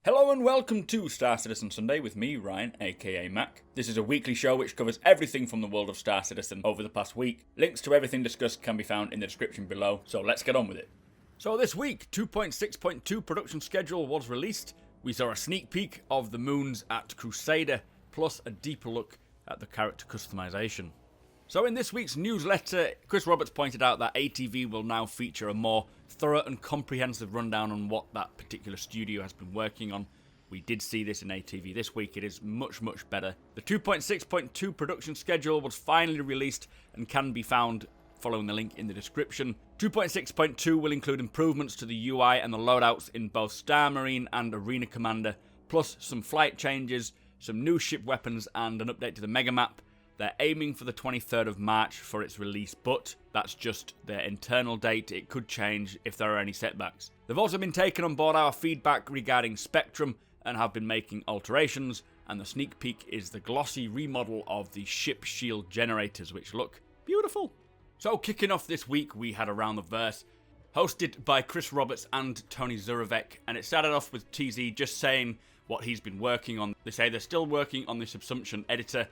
Hello and welcome to Star Citizen Sunday with me, Ryan, aka Mac. This is a weekly show which covers everything from the world of Star Citizen over the past week. Links to everything discussed can be found in the description below, so let's get on with it. So this week, 2.6.2 production schedule was released. We saw a sneak peek of the moons at Crusader, plus a deeper look at the character customization. So in this week's newsletter, Chris Roberts pointed out that ATV will now feature a more thorough and comprehensive rundown on what that particular studio has been working on. We did see this in ATV this week. It is much better. The 2.6.2 production schedule was finally released and can be found following the link in the description. 2.6.2 will include improvements to the UI and the loadouts in both Star Marine and Arena Commander, plus some flight changes, some new ship weapons and an update to the mega map. They're aiming for the 23rd of March for its release, but that's just their internal date. It could change if there are any setbacks. They've also been taking on board our feedback regarding Spectrum and have been making alterations, and the sneak peek is the glossy remodel of the ship shield generators, which look beautiful. So kicking off this week, we had Around the Verse, hosted by Chris Roberts and Tony Zurovec, and it started off with TZ just saying what he's been working on. They say they're still working on the subsumption editor.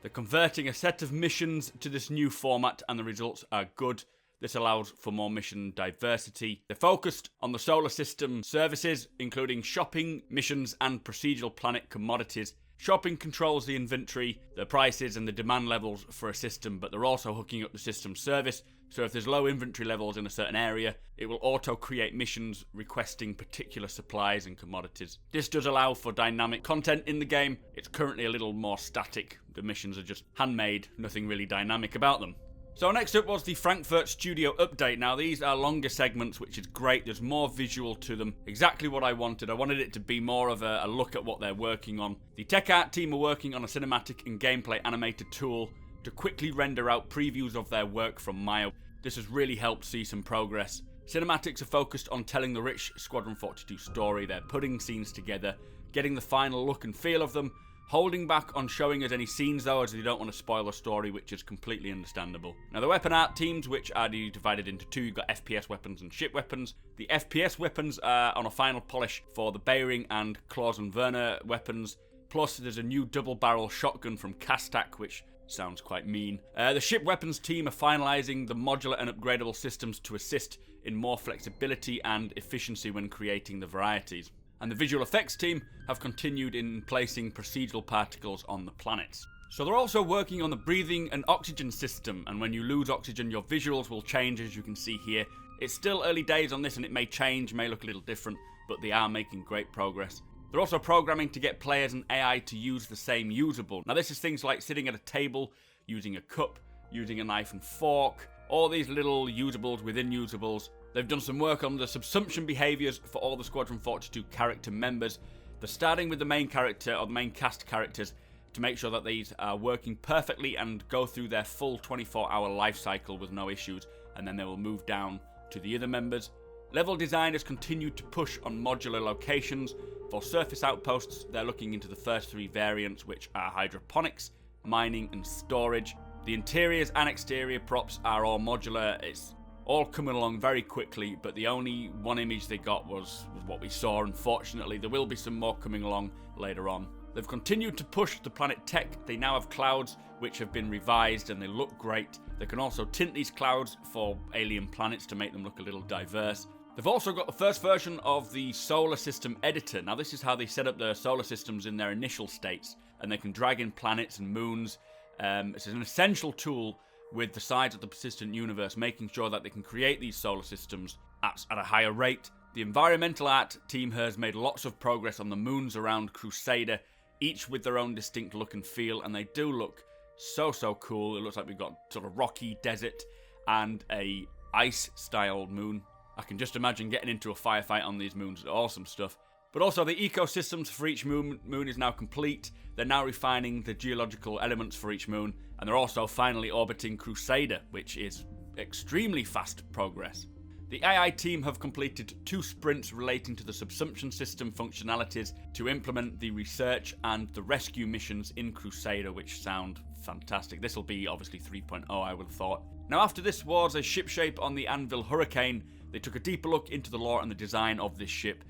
They're converting a set of missions to this new format and the results are good. This allows for more mission diversity. They're focused on the solar system services, including shopping, missions and procedural planet commodities. Shopping controls the inventory, the prices and the demand levels for a system, but they're also hooking up the system service. So if there's low inventory levels in a certain area, it will auto-create missions requesting particular supplies and commodities. This does allow for dynamic content in the game. It's currently a little more static. The missions are just handmade, nothing really dynamic about them. So next up was the Frankfurt Studio update. Now these are longer segments, which is great. There's more visual to them. Exactly what I wanted. I wanted it to be more of a look at what they're working on. The tech art team are working on a cinematic and gameplay animated tool to quickly render out previews of their work from Maya. This has really helped see some progress. Cinematics are focused on telling the rich Squadron 42 story. They're putting scenes together, getting the final look and feel of them, holding back on showing us any scenes though, as they don't want to spoil the story, which is completely understandable. Now the weapon art teams, which are divided into two, you've got FPS weapons and ship weapons. The FPS weapons are on a final polish for the Bering and Claus and Werner weapons, plus there's a new double barrel shotgun from Kastak, which sounds quite mean. The ship weapons team are finalising the modular and upgradable systems to assist in more flexibility and efficiency when creating the varieties. And the visual effects team have continued in placing procedural particles on the planets. So they're also working on the breathing and oxygen system, and when you lose oxygen, your visuals will change, as you can see here. It's still early days on this and it may change, may look a little different, but they are making great progress. They're also programming to get players and AI to use the same usable. Now this is things like sitting at a table, using a cup, using a knife and fork, all these little usables within usables. They've done some work on the subsumption behaviours for all the Squadron 42 character members. They're starting with the main character, or the main cast characters, to make sure that these are working perfectly and go through their full 24-hour life cycle with no issues, and then they will move down to the other members. Level design has continued to push on modular locations. For surface outposts, they're looking into the first three variants, which are hydroponics, mining and storage. The interiors and exterior props are all modular. It's all coming along very quickly, but the only one image they got was what we saw. Unfortunately, there will be some more coming along later on. They've continued to push the planet tech. They now have clouds which have been revised and they look great. They can also tint these clouds for alien planets to make them look a little diverse. They've also got the first version of the solar system editor. Now this is how they set up their solar systems in their initial states, and they can drag in planets and moons. It's an essential tool with the size of the persistent universe, making sure that they can create these solar systems at a higher rate. The environmental art team has made lots of progress on the moons around Crusader, each with their own distinct look and feel, and they do look so cool. It looks like we've got sort of rocky desert and a ice-style moon. I can just imagine getting into a firefight on these moons. Awesome stuff. But also the ecosystems for each moon is now complete. They're now refining the geological elements for each moon, and they're also finally orbiting Crusader, which is extremely fast progress. The AI team have completed 2 sprints relating to the subsumption system functionalities to implement the research and the rescue missions in Crusader, which sound fantastic. This will be obviously 3.0, I would have thought. Now after this was a ship shape on the Anvil Hurricane, they took a deeper look into the lore and the design of this ship.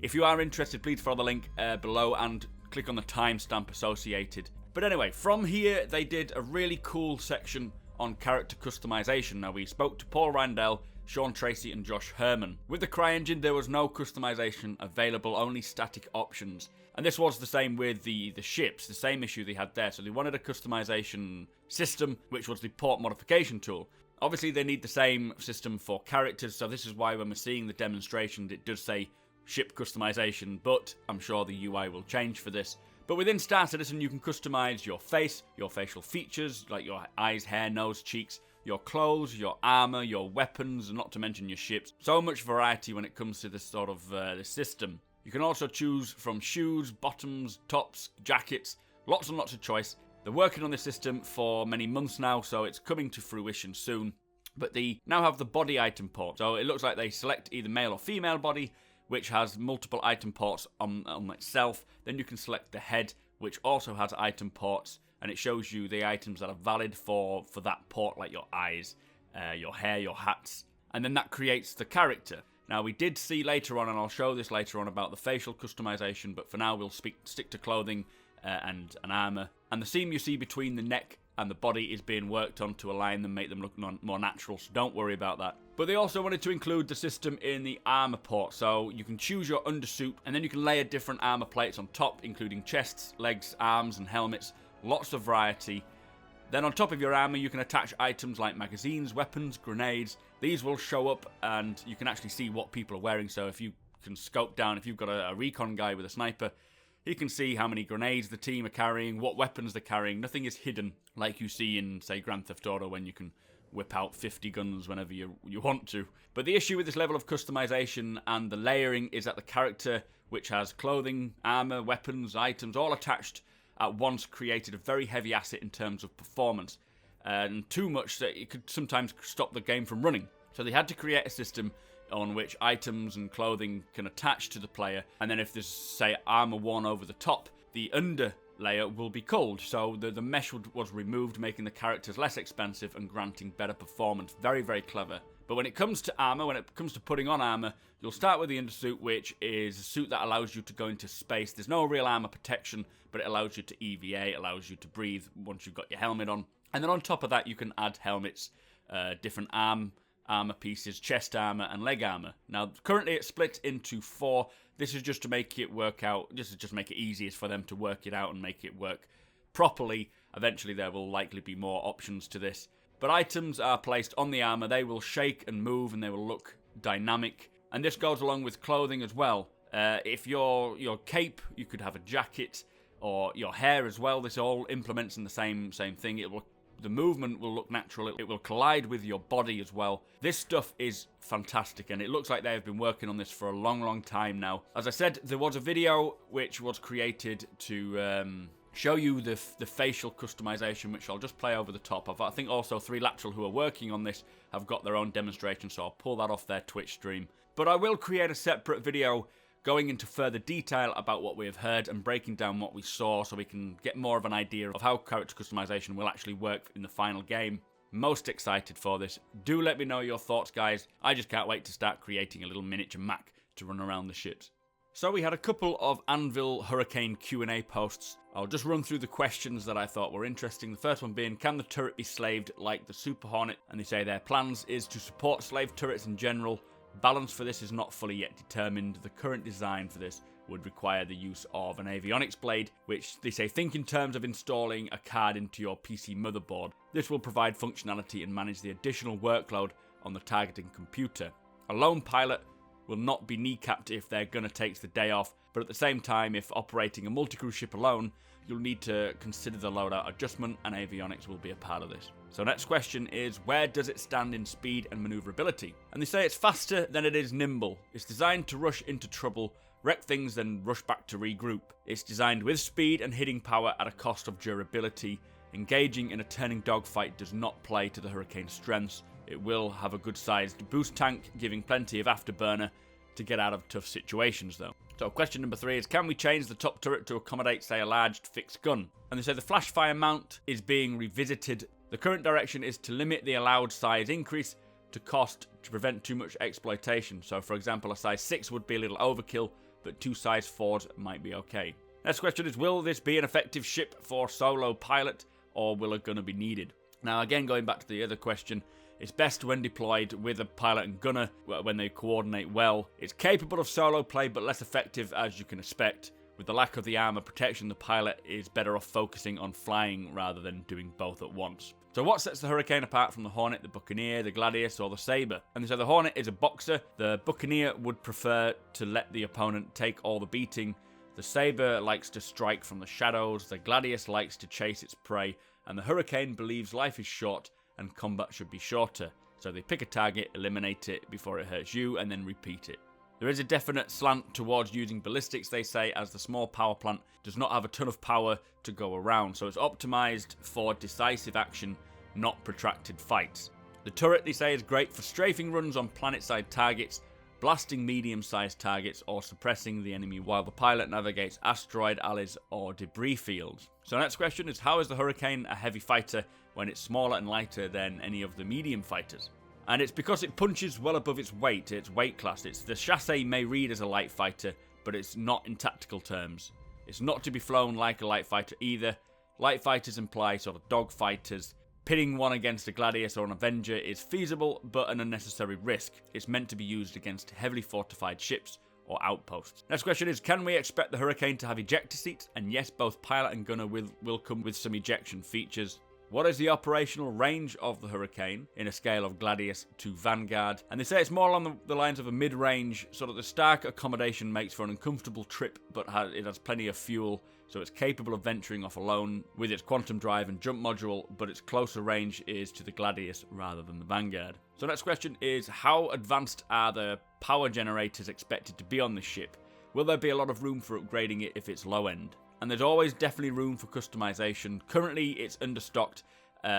If you are interested, please follow the link below and click on the timestamp associated. But anyway, from here they did a really cool section on character customization. Now, we spoke to Paul Randell, Sean Tracy and Josh Herman. With the CryEngine, there was no customization available, only static options. And this was the same with the ships, the same issue they had there. So they wanted a customization system, which was the port modification tool. Obviously, they need the same system for characters, so this is why when we're seeing the demonstration, it does say ship customization, but I'm sure the UI will change for this. But within Star Citizen, you can customize your face, your facial features, like your eyes, hair, nose, cheeks, your clothes, your armor, your weapons, and not to mention your ships. So much variety when it comes to this sort of this system. You can also choose from shoes, bottoms, tops, jackets, lots and lots of choice. They're working on this system for many months now, so it's coming to fruition soon. But they now have the body item port, so it looks like they select either male or female body, which has multiple item ports on itself. Then you can select the head, which also has item ports, and it shows you the items that are valid for that port, like your eyes, your hair, your hats, and then that creates the character. Now, we did see later on, and I'll show this later on, about the facial customization, but for now we'll stick to clothing and an armor. And the seam you see between the neck and the body is being worked on to align them, make them look more natural, so don't worry about that. But they also wanted to include the system in the armor port, so you can choose your undersuit, and then you can layer different armor plates on top, including chests, legs, arms, and helmets. Lots of variety. Then on top of your armor, you can attach items like magazines, weapons, grenades. These will show up, and you can actually see what people are wearing, so if you can scope down, if you've got a recon guy with a sniper, you can see how many grenades the team are carrying, what weapons they're carrying. Nothing is hidden like you see in, say, Grand Theft Auto, when you can whip out 50 guns whenever you want to. But the issue with this level of customization and the layering is that the character, which has clothing, armor, weapons, items, all attached at once, created a very heavy asset in terms of performance. And too much that it could sometimes stop the game from running. So they had to create a system on which items and clothing can attach to the player, and then if there's, say, armor worn over the top, the under layer will be cold, so the mesh was removed, making the characters less expensive and granting better performance. Very, very clever. But when it comes to armor, when it comes to putting on armor, you'll start with the undersuit, which is a suit that allows you to go into space. There's no real armor protection, but it allows you to EVA, it allows you to breathe once you've got your helmet on. And then on top of that, you can add helmets, different armor pieces, chest armor and leg armor. Now, currently it's split into 4. This is just to make it work out, this is just make it easiest for them to work it out and make it work properly. Eventually there will likely be more options to this. But items are placed on the armor, they will shake and move and they will look dynamic. And this goes along with clothing as well. If your cape, you could have a jacket, or your hair as well. This all implements in the same thing. The movement will look natural, it will collide with your body as well. This stuff is fantastic, and it looks like they have been working on this for a long, long time now. As I said, there was a video which was created to show you the facial customization, which I'll just play over the top of. I think also 3 Lateral, who are working on this, have got their own demonstration, so I'll pull that off their Twitch stream. But I will create a separate video going into further detail about what we have heard and breaking down what we saw, so we can get more of an idea of how character customization will actually work in the final game. Most excited for this. Do let me know your thoughts, guys. I just can't wait to start creating a little miniature Mac to run around the ships. So we had a couple of Anvil Hurricane Q&A posts. I'll just run through the questions that I thought were interesting. The first one being, can the turret be slaved like the Super Hornet? And they say their plans is to support slave turrets in general. Balance for this is not fully yet determined. The current design for this would require the use of an avionics blade, which they say think in terms of installing a card into your PC motherboard. This will provide functionality and manage the additional workload on the targeting computer. A lone pilot will not be kneecapped if they're going to take the day off, but at the same time, if operating a multi-crew ship alone, you'll need to consider the loadout adjustment, and avionics will be a part of this. So next question is, where does it stand in speed and maneuverability? And they say it's faster than it is nimble. It's designed to rush into trouble, wreck things, then rush back to regroup. It's designed with speed and hitting power at a cost of durability. Engaging in a turning dogfight does not play to the Hurricane's strengths. It will have a good-sized boost tank, giving plenty of afterburner to get out of tough situations though. So question number 3 is, can we change the top turret to accommodate, say, a large fixed gun? And they say the flash fire mount is being revisited. The current direction is to limit the allowed size increase to cost to prevent too much exploitation. So for example, a size 6 would be a little overkill, but 2 size 4s might be okay. Next question is, will this be an effective ship for solo pilot, or will a gunner be needed? Now again, going back to the other question, it's best when deployed with a pilot and gunner when they coordinate well. It's capable of solo play, but less effective as you can expect. With the lack of the armor protection, the pilot is better off focusing on flying rather than doing both at once. So what sets the Hurricane apart from the Hornet, the Buccaneer, the Gladius, or the Saber? And so the Hornet is a boxer, the Buccaneer would prefer to let the opponent take all the beating, the Saber likes to strike from the shadows, the Gladius likes to chase its prey, and the Hurricane believes life is short and combat should be shorter. So they pick a target, eliminate it before it hurts you, and then repeat it. There is a definite slant towards using ballistics, they say, as the small power plant does not have a ton of power to go around, so it's optimized for decisive action, not protracted fights. The turret, they say, is great for strafing runs on planet-side targets, blasting medium-sized targets, or suppressing the enemy while the pilot navigates asteroid alleys or debris fields. So next question is, how is the Hurricane a heavy fighter when it's smaller and lighter than any of the medium fighters? And it's because it punches well above its weight class. The chassis may read as a light fighter, but it's not in tactical terms. It's not to be flown like a light fighter either. Light fighters imply sort of dog fighters. Pitting one against a Gladius or an Avenger is feasible, but an unnecessary risk. It's meant to be used against heavily fortified ships or outposts. Next question is, can we expect the Hurricane to have ejector seats? And yes, both pilot and gunner will come with some ejection features. What is the operational range of the Hurricane in a scale of Gladius to Vanguard? And they say it's more along the lines of a mid-range, sort of the stark accommodation makes for an uncomfortable trip, but it has plenty of fuel, so it's capable of venturing off alone with its quantum drive and jump module, but its closer range is to the Gladius rather than the Vanguard. So next question is, how advanced are the power generators expected to be on this ship? Will there be a lot of room for upgrading it if it's low end? And there's always definitely room for customization. Currently, it's understocked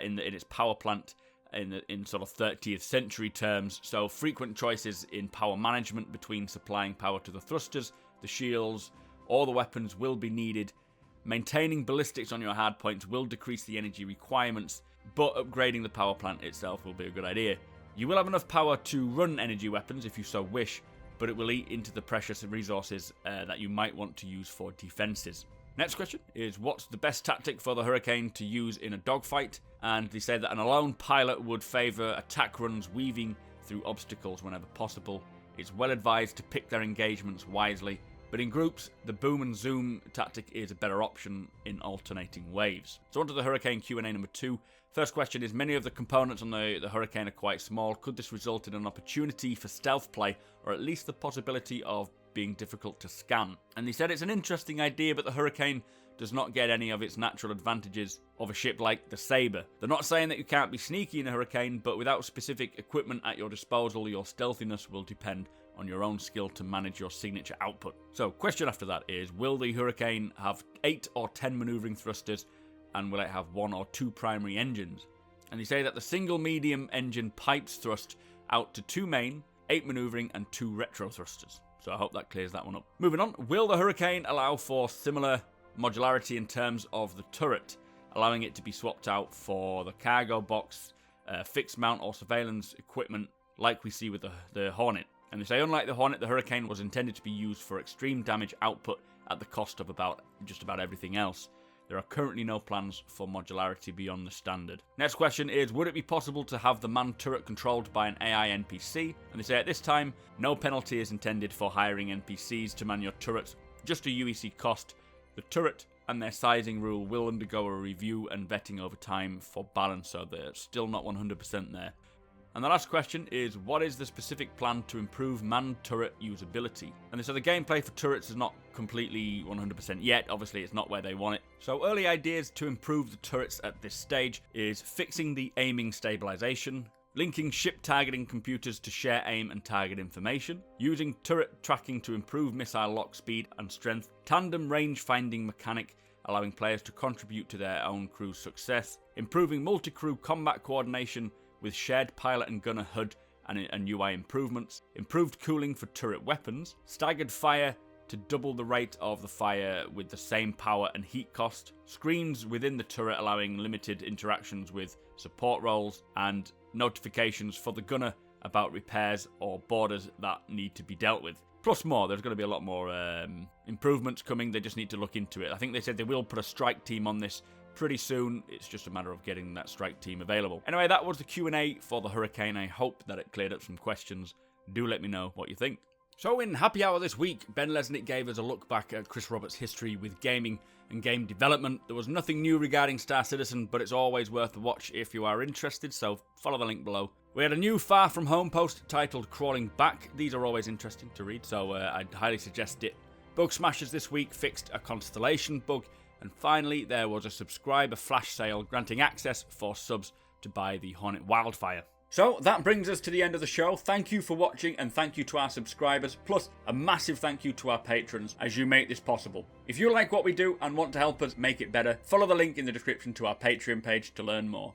in its power plant in sort of 30th century terms, so frequent choices in power management between supplying power to the thrusters, the shields, or the weapons will be needed. Maintaining ballistics on your hardpoints will decrease the energy requirements, but upgrading the power plant itself will be a good idea. You will have enough power to run energy weapons if you so wish, but it will eat into the precious resources that you might want to use for defenses. Next question is, what's the best tactic for the Hurricane to use in a dogfight? And they say that an alone pilot would favour attack runs weaving through obstacles whenever possible. It's well advised to pick their engagements wisely, but in groups, the boom and zoom tactic is a better option in alternating waves. So on to the Hurricane Q&A number 2. First question is, many of the components on the Hurricane are quite small. Could this result in an opportunity for stealth play, or at least the possibility of being difficult to scan? And they said it's an interesting idea, but the Hurricane does not get any of its natural advantages of a ship like the Saber. They're not saying that you can't be sneaky in a Hurricane, but without specific equipment at your disposal, your stealthiness will depend on your own skill to manage your signature output. So, question after that is, will the Hurricane have 8 or 10 maneuvering thrusters, and will it have 1 or 2 primary engines? And they say that the single medium engine pipes thrust out to 2 main, 8 maneuvering, and 2 retro thrusters. So I hope that clears that one up. Moving on, will the Hurricane allow for similar modularity in terms of the turret, allowing it to be swapped out for the cargo box, fixed mount or surveillance equipment like we see with the Hornet? And they say, unlike the Hornet, the Hurricane was intended to be used for extreme damage output at the cost of just about everything else. There are currently no plans for modularity beyond the standard. Next question is, would it be possible to have the manned turret controlled by an AI NPC? And they say at this time, no penalty is intended for hiring NPCs to man your turrets, just a UEC cost. The turret and their sizing rule will undergo a review and vetting over time for balance, so they're still not 100% there. And the last question is, what is the specific plan to improve manned turret usability? And so the gameplay for turrets is not completely 100% yet. Obviously, it's not where they want it. So early ideas to improve the turrets at this stage is fixing the aiming stabilization, linking ship targeting computers to share aim and target information, using turret tracking to improve missile lock speed and strength, tandem range finding mechanic, allowing players to contribute to their own crew's success, improving multi-crew combat coordination with shared pilot and gunner HUD and UI improvements, improved cooling for turret weapons, staggered fire to double the rate of the fire with the same power and heat cost, screens within the turret allowing limited interactions with support roles, and notifications for the gunner about repairs or borders that need to be dealt with. plus more. There's going to be a lot more improvements coming. They just need to look into it. I think they said they will put a strike team on this pretty soon. It's just a matter of getting that strike team available. Anyway, that was the Q&A for the Hurricane. I hope that it cleared up some questions. Do let me know what you think. So in Happy Hour this week, Ben Lesnick gave us a look back at Chris Roberts' history with gaming and game development. There was nothing new regarding Star Citizen, but it's always worth a watch if you are interested, so follow the link below. We had a new Far From Home post titled Crawling Back. These are always interesting to read, so I'd highly suggest it. Bug Smashers this week fixed a Constellation bug, and finally there was a subscriber flash sale granting access for subs to buy the Hornet Wildfire. So that brings us to the end of the show. Thank you for watching, and thank you to our subscribers, plus a massive thank you to our patrons as you make this possible. If you like what we do and want to help us make it better, follow the link in the description to our Patreon page to learn more.